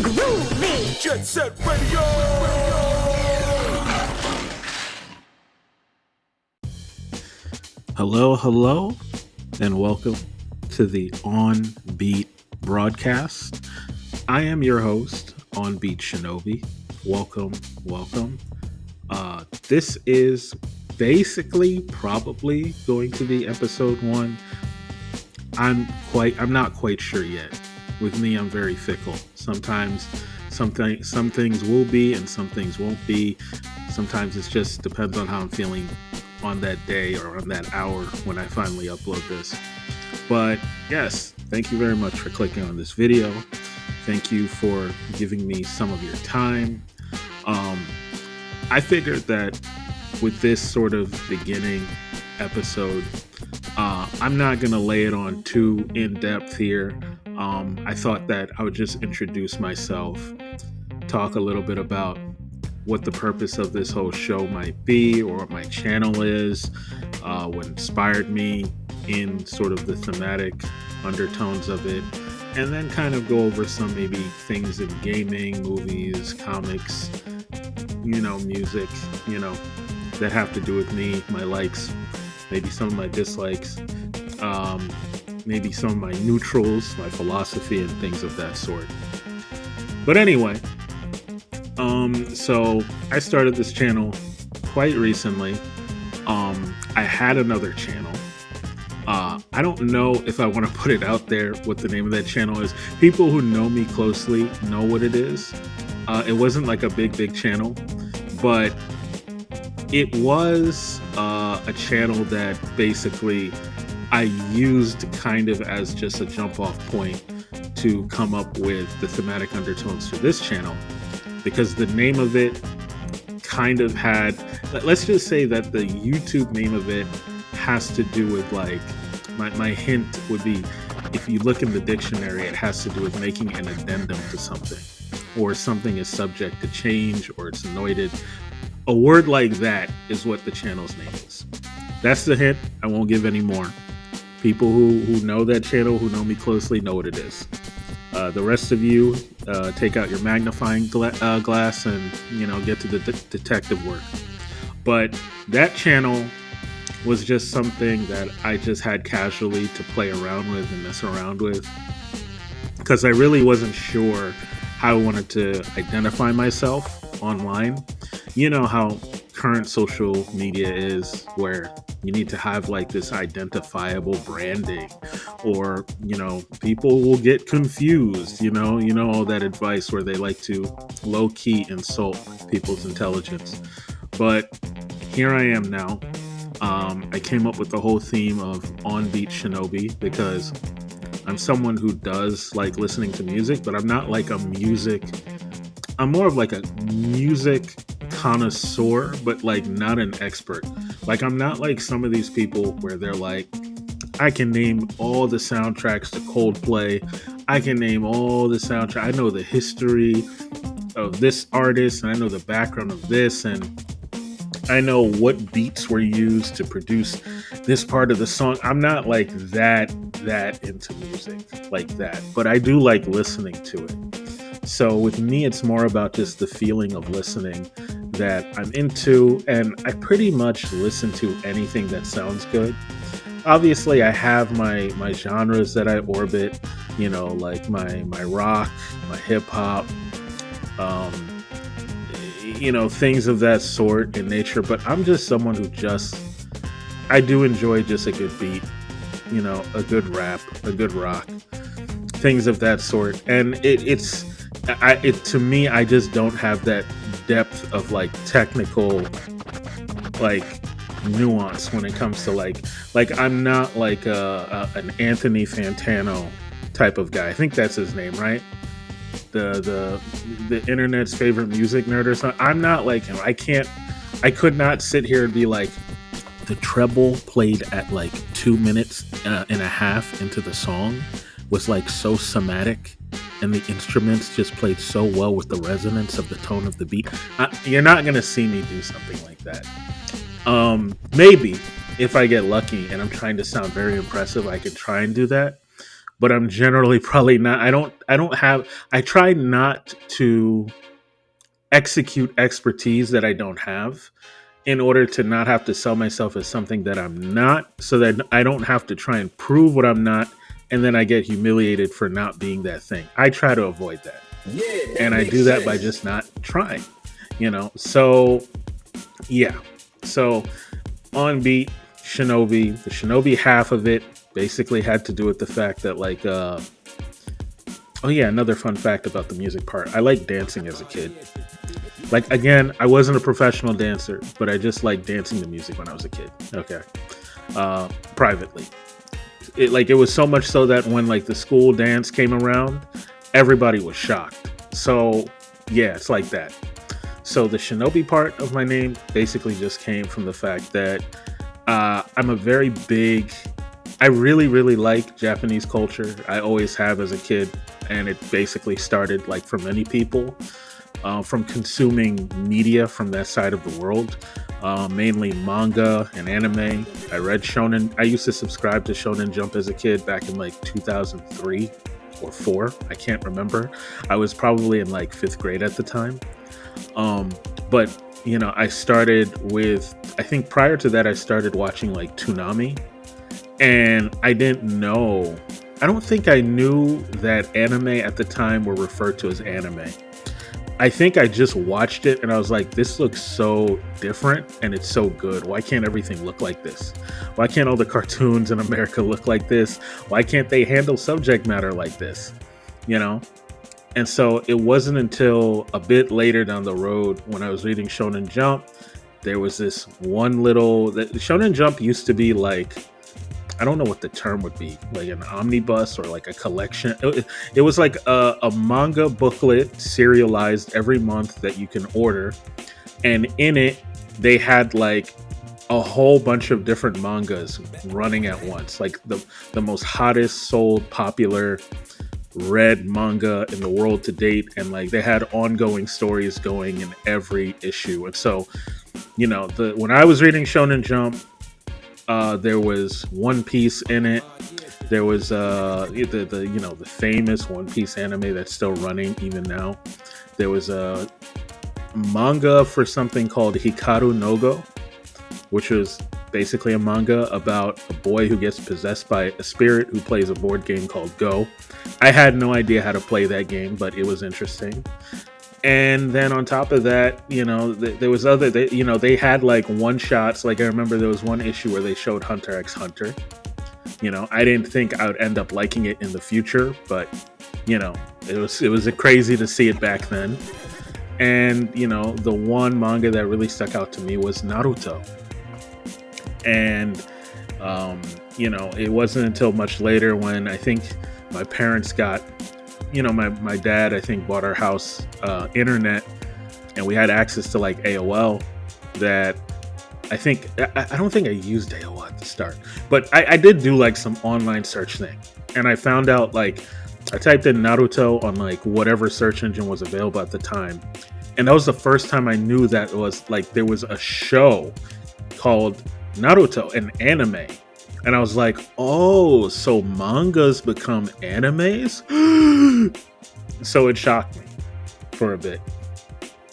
Groovy. Jet Set Radio. Hello, and welcome to the OnBeat broadcast. I am your host, OnBeat Shinobi. Welcome. This is basically probably going to be episode 1. I'm not quite sure yet. With me, I'm very fickle. Sometimes some things will be and some things won't be. Sometimes it just depends on how I'm feeling on that day or on that hour when I finally upload this. But yes, thank you very much for clicking on this video. Thank you for giving me some of your time. I figured that with this sort of beginning episode, I'm not going to lay it on too in-depth here. I thought that I would just introduce myself, talk a little bit about what the purpose of this whole show might be or what my channel is, what inspired me in sort of the thematic undertones of it, and then kind of go over some maybe things in gaming, movies, comics, music, that have to do with me, my likes, maybe some of my dislikes, maybe some of my neutrals, my philosophy, and things of that sort. But anyway, so I started this channel quite recently. I had another channel. I don't know if I want to put it out there what the name of that channel is. People who know me closely know what it is. It wasn't like a big channel, but it was a channel that basically I used kind of as just a jump off point to come up with the thematic undertones for this channel, because the name of it kind of had, let's just say that the YouTube name of it has to do with, like, my hint would be, if you look in the dictionary, it has to do with making an addendum to something, or something is subject to change, or it's anointed. A word like that is what the channel's name is. That's the hint. I won't give any more. People who know that channel, who know me closely, know what it is. The rest of you, take out your magnifying glass and, get to the detective work. But that channel was just something that I just had casually to play around with and mess around with, because I really wasn't sure how I wanted to identify myself online. You know how current social media is, where you need to have like this identifiable branding, or people will get confused, all that advice where they like to low-key insult people's intelligence. But here I am now. I came up with the whole theme of OnBeat Shinobi because I'm someone who does like listening to music, but I'm not like I'm more of like a music connoisseur, but like not an expert. Like, I'm not like some of these people where they're like, I can name all the soundtracks to Coldplay. I can name all the soundtracks. I know the history of this artist, and I know the background of this, and I know what beats were used to produce this part of the song. I'm not like that into music like that, but I do like listening to it. So with me, it's more about just the feeling of listening that I'm into, and I pretty much listen to anything that sounds good. Obviously, I have my genres that I orbit, like my rock, my hip hop, things of that sort in nature. But I'm just someone who I do enjoy just a good beat, a good rap, a good rock, things of that sort. And to me, I just don't have that depth of like technical, like, nuance when it comes to like I'm not like an Anthony Fantano type of guy. I think that's his name, right? The internet's favorite music nerd or something. I'm not like him. I could not sit here and be like, the treble played at like 2 minutes and a half into the song was like so somatic, and the instruments just played so well with the resonance of the tone of the beat. You're not going to see me do something like that. Maybe if I get lucky and I'm trying to sound very impressive, I could try and do that. but I'm generally probably not. I try not to execute expertise that I don't have in order to not have to sell myself as something that I'm not, so that I don't have to try and prove what I'm not, and then I get humiliated for not being that thing. I try to avoid that. Yeah, that And I makes do that by sense. just not trying, So, yeah. So, OnBeat, Shinobi, the Shinobi half of it basically had to do with the fact that, like, oh, yeah, another fun fact about the music part. I liked dancing as a kid. Like, again, I wasn't a professional dancer, but I just liked dancing to music when I was a kid. Okay. Privately. It was so much so that when, like, the school dance came around, everybody was shocked. So, yeah, it's like that. So the Shinobi part of my name basically just came from the fact that I'm a very big. I really, really like Japanese culture. I always have as a kid, and it basically started, like, for many people, from consuming media from that side of the world, mainly manga and anime. I read Shonen. I used to subscribe to Shonen Jump as a kid back in like 2003 or 4. I can't remember. I was probably in like 5th grade at the time. But I started with. I think prior to that, I started watching like Toonami, and I didn't know. I don't think I knew that anime at the time were referred to as anime. I think I just watched it and I was like, this looks so different and it's so good. Why can't everything look like this? Why can't all the cartoons in America look like this? Why can't they handle subject matter like this? You know? And so it wasn't until a bit later down the road when I was reading Shonen Jump, there was this one little. Shonen Jump used to be like, I don't know what the term would be, like an omnibus or like a collection. It was like a manga booklet serialized every month that you can order. And in it, they had like a whole bunch of different mangas running at once. Like the most hottest, sold, popular read manga in the world to date. And like they had ongoing stories going in every issue. And so, when I was reading Shonen Jump, there was One Piece in it. There was the famous One Piece anime that's still running even now. There was a manga for something called Hikaru no Go, which was basically a manga about a boy who gets possessed by a spirit who plays a board game called Go. I had no idea how to play that game, but it was interesting. And then on top of that, there was they had like one shots. Like I remember there was one issue where they showed Hunter x Hunter. I didn't think I would end up liking it in the future, but it was crazy to see it back then. And the one manga that really stuck out to me was Naruto. And it wasn't until much later when I think my parents got. My dad, I think, bought our house internet, and we had access to like AOL. That I don't think I used AOL at the start, but I did do like some online search thing, and I found out like I typed in Naruto on like whatever search engine was available at the time, and that was the first time I knew that it was like there was a show called Naruto, an anime. And I was like, oh, so mangas become animes? So it shocked me for a bit.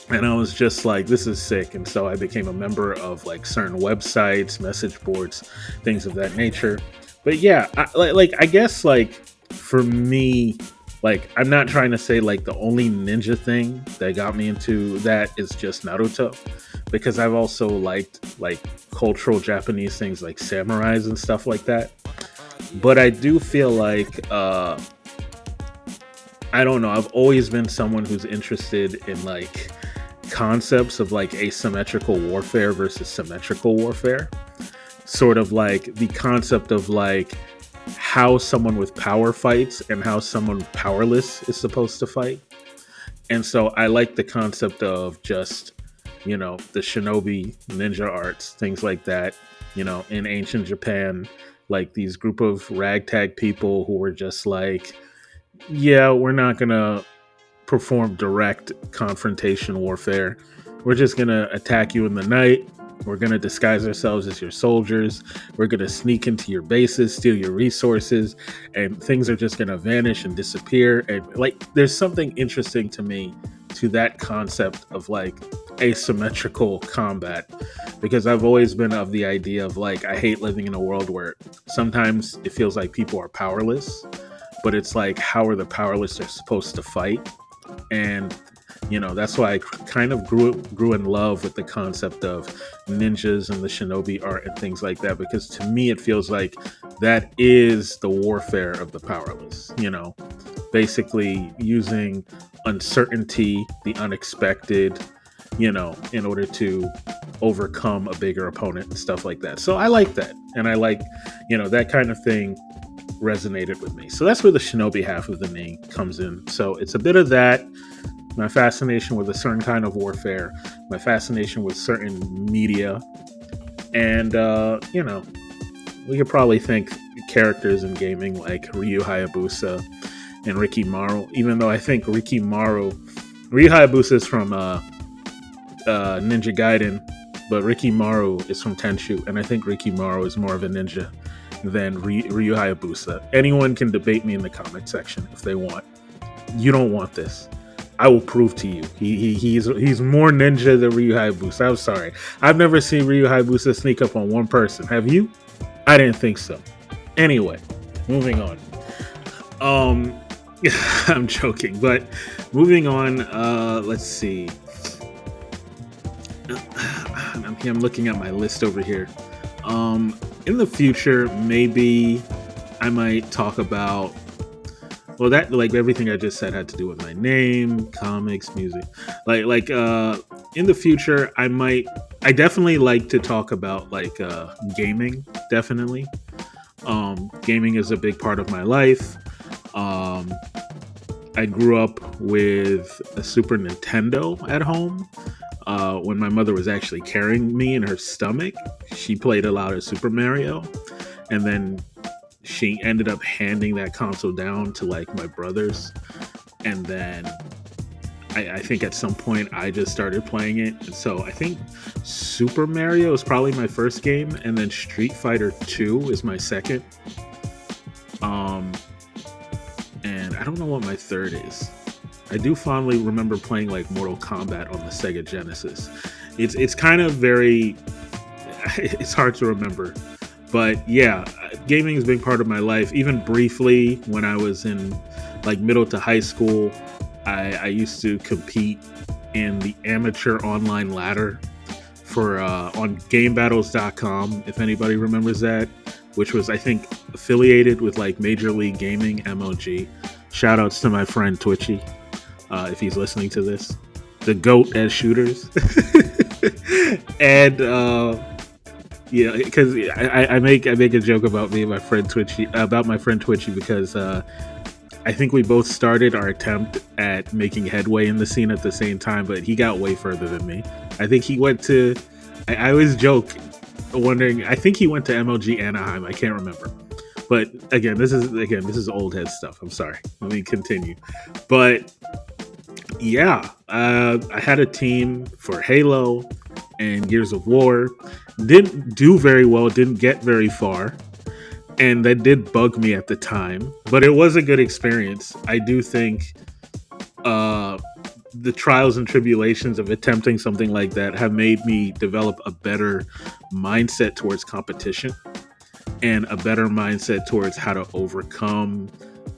And I was just like, this is sick. And so I became a member of like certain websites, message boards, things of that nature. But yeah, I guess like for me, like I'm not trying to say like the only ninja thing that got me into that is just Naruto. Because I've also liked like cultural Japanese things like samurais and stuff like that. But I do feel like I don't know, I've always been someone who's interested in like concepts of like asymmetrical warfare versus symmetrical warfare. Sort of like the concept of like how someone with power fights and how someone powerless is supposed to fight. And so I like the concept of just the shinobi ninja arts, things like that, in ancient Japan, like these group of ragtag people who were just like, yeah, we're not going to perform direct confrontation warfare. We're just going to attack you in the night. We're going to disguise ourselves as your soldiers. We're going to sneak into your bases, steal your resources, and things are just going to vanish and disappear. And like, there's something interesting to me to that concept of like asymmetrical combat, because I've always been of the idea of like, I hate living in a world where sometimes it feels like people are powerless, but it's like, how are the powerless are supposed to fight? And that's why I kind of grew in love with the concept of ninjas and the shinobi art and things like that, because to me it feels like that is the warfare of the powerless. Basically using uncertainty, the unexpected, in order to overcome a bigger opponent and stuff like that. So I like that, and I like that kind of thing resonated with me. So that's where the shinobi half of the name comes in. So it's a bit of that, my fascination with a certain kind of warfare, my fascination with certain media, and we could probably think characters in gaming like Ryu Hayabusa and Rikimaru, even though I think Ryu Hayabusa is from Ninja Gaiden, but Rikimaru is from Tenchu, and I think Rikimaru is more of a ninja than Ryu Hayabusa. Anyone can debate me in the comment section if they want. You don't want this. I will prove to you. He's more ninja than Ryu Hayabusa. I'm sorry. I've never seen Ryu Hayabusa sneak up on one person. Have you? I didn't think so. Anyway, moving on. I'm joking, but moving on. Let's see. I'm looking at my list over here. In the future, maybe I might talk about, well, that, like, everything I just said had to do with my name, comics, music. Like in the future, I definitely like to talk about like gaming. Definitely, gaming is a big part of my life. I grew up with a Super Nintendo at home. When my mother was actually carrying me in her stomach, she played a lot of Super Mario, and then she ended up handing that console down to like my brothers, and then I think at some point I just started playing it. And so I think Super Mario is probably my first game, and then Street Fighter 2 is my second. And I don't know what my third is. I do fondly remember playing like Mortal Kombat on the Sega Genesis. It's kind of very, it's hard to remember. But yeah, gaming has been part of my life. Even briefly when I was in like middle to high school, I used to compete in the amateur online ladder for on GameBattles.com, if anybody remembers that, which was, I think, affiliated with like Major League Gaming, MLG. Shout outs to my friend Twitchy, if he's listening to this, the GOAT at shooters. And yeah, because I make a joke about me and my friend Twitchy, because I think we both started our attempt at making headway in the scene at the same time, but he got way further than me. I think he went to, I always joke, wondering, I think he went to MLG Anaheim. I can't remember. But again, this is old head stuff. I'm sorry. Let me continue. But yeah, I had a team for Halo and Gears of War. Didn't do very well. Didn't get very far. And that did bug me at the time, but it was a good experience. I do think the trials and tribulations of attempting something like that have made me develop a better mindset towards competition and a better mindset towards how to overcome,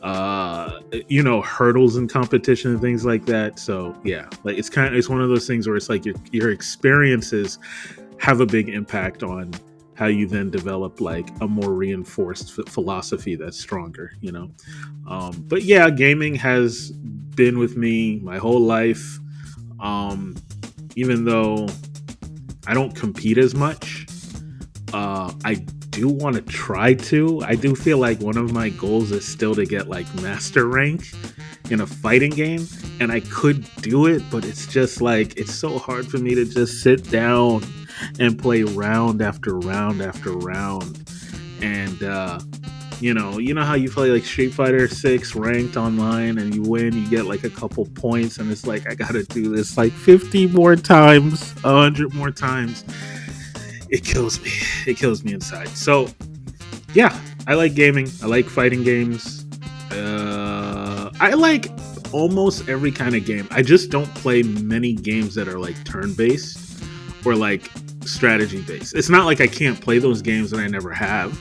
hurdles in competition and things like that. So yeah, like it's one of those things where it's like your experiences have a big impact on how you then develop like a more reinforced philosophy that's stronger, But yeah, gaming has been with me my whole life. Even though I don't compete as much, I do want to try to. I do feel like one of my goals is still to get like master rank in a fighting game, and I could do it, but it's just like, it's so hard for me to just sit down and play round after round after round. And you know how you play like Street Fighter 6 ranked online and you win, you get like a couple points, and it's like, I gotta do this like 50 more times, 100 more times. it kills me. It kills me inside. So yeah, I like gaming. I like fighting games. I like almost every kind of game. I just don't play many games that are like turn based or like strategy based. It's not like I can't play those games and I never have.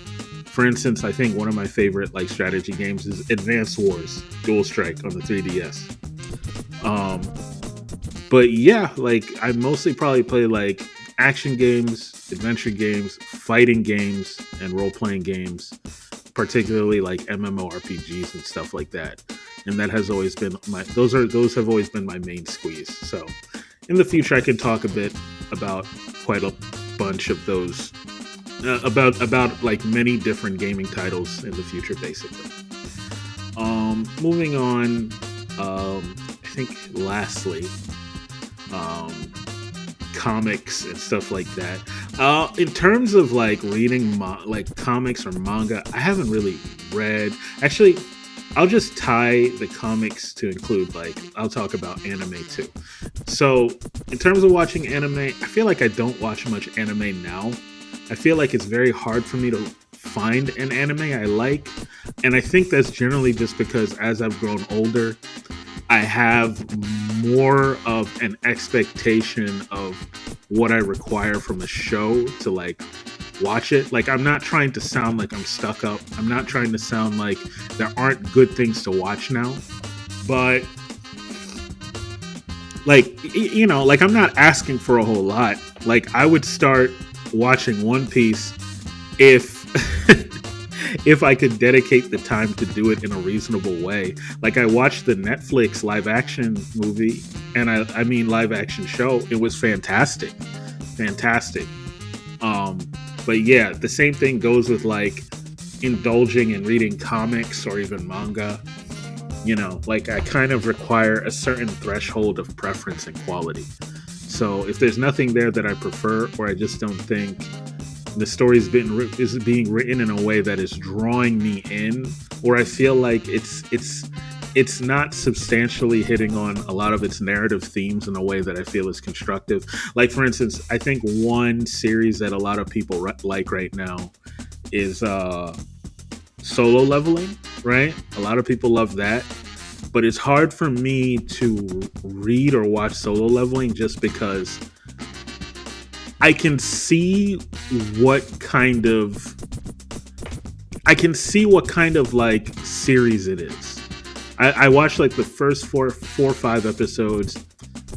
For instance, I think one of my favorite like strategy games is Advanced Wars Dual Strike on the 3DS. Um, but yeah, like I mostly probably play like action games, adventure games, fighting games, and role playing games, particularly like MMORPGs and stuff like that. And that has always been those have always been my main squeeze. So in the future, I can talk a bit about quite a bunch of those about like many different gaming titles in the future, basically. Moving on. I think lastly, um, comics and stuff like that. In terms of like reading like comics or manga, I haven't really read. Actually, I'll just tie the comics to include like I'll talk about anime too. So in terms of watching anime, I feel like I don't watch much anime now. I feel like it's very hard for me to find an anime I like, and I think that's generally just because as I've grown older, I have more of an expectation of what I require from a show to like watch it. Like I'm not trying to sound like I'm stuck up. I'm not trying to sound like there aren't good things to watch now. But like like I'm not asking for a whole lot. Like I would start watching One Piece if if I could dedicate the time to do it in a reasonable way. Like I watched the Netflix live action movie, and I mean live action show. It was fantastic, fantastic. Um, but yeah, the same thing goes with like indulging in reading comics or even manga. Like I kind of require a certain threshold of preference and quality. So if there's nothing there that I prefer, or I just don't think the story is being written in a way that is drawing me in, or I feel like it's not substantially hitting on a lot of its narrative themes in a way that I feel is constructive. Like for instance, I think one series that a lot of people like right now is Solo Leveling, right? A lot of people love that, but it's hard for me to read or watch Solo Leveling just because I can see what kind of like series it is. I watched like the first four or five episodes.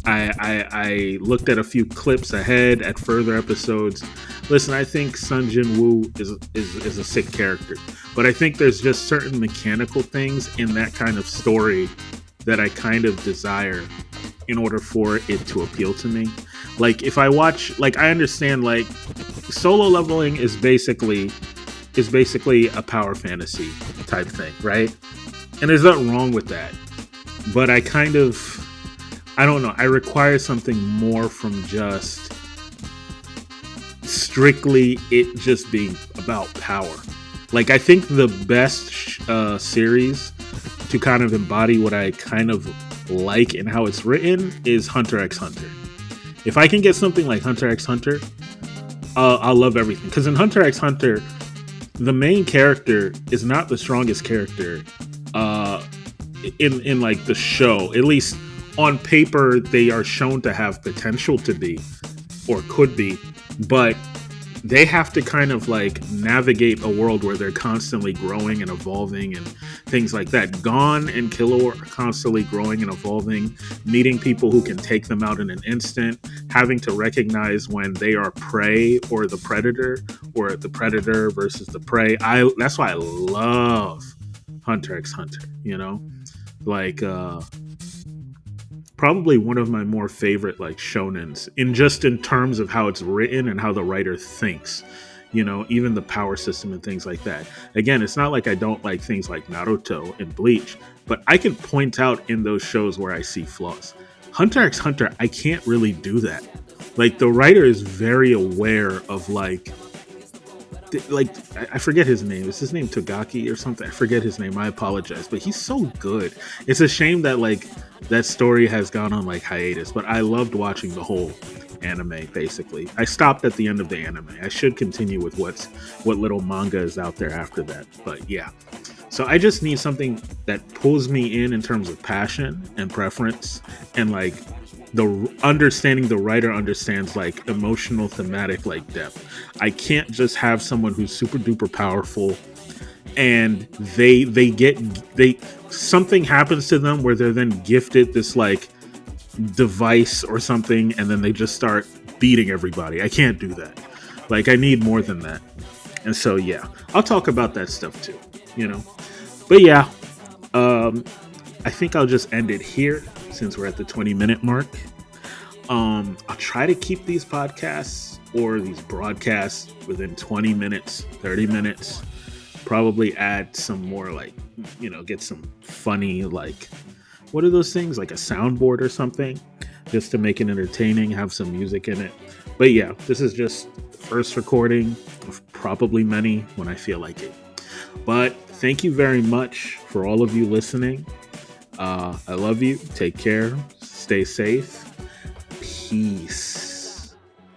I looked at a few clips ahead at further episodes. Listen, I think Sun Jin Woo is a sick character, but I think there's just certain mechanical things in that kind of story that I kind of desire in order for it to appeal to me. Like if I watch, like I understand, like Solo Leveling is basically a power fantasy type thing, right? And there's nothing wrong with that. But I don't know, I require something more from just strictly it just being about power. Like I think the best series to kind of embody what I kind of like and how it's written is Hunter x Hunter. If I can get something like Hunter x Hunter, I'll love everything. Because in Hunter x Hunter, the main character is not the strongest character in like the show. At least on paper, they are shown to have potential to be, or could be, but they have to kind of like navigate a world where they're constantly growing and evolving and things like that. Gon and Killua are constantly growing and evolving, meeting people who can take them out in an instant, having to recognize when they are prey or the predator versus the prey. That's why I love Hunter x Hunter, like probably one of my more favorite like shonens in terms of how it's written and how the writer thinks, even the power system and things like that. Again, it's not like I don't like things like Naruto and Bleach, but I can point out in those shows where I see flaws. Hunter x Hunter, I can't really do that. Like the writer is very aware of like I forget his name. Is his name Togaki or something? I forget his name. I apologize, but he's so good. It's a shame that like that story has gone on like hiatus, but I loved watching the whole anime, basically. I stopped at the end of the anime. I should continue with what little manga is out there after that. But yeah. So I just need something that pulls me in terms of passion and preference, and like the writer understands like emotional thematic like depth. I can't just have someone who's super duper powerful and they something happens to them where they're then gifted this like device or something, and then they just start beating everybody. I can't do that. Like, I need more than that. And so yeah, I'll talk about that stuff too, you know. But yeah, I think I'll just end it here since we're at the 20-minute mark. I'll try to keep these podcasts or these broadcasts within 20 minutes, 30 minutes. Probably add some more, like, get some funny, like, what are those things? Like a soundboard or something, just to make it entertaining, have some music in it. But yeah, this is just the first recording of probably many when I feel like it. But thank you very much for all of you listening. I love you. Take care. Stay safe. Peace.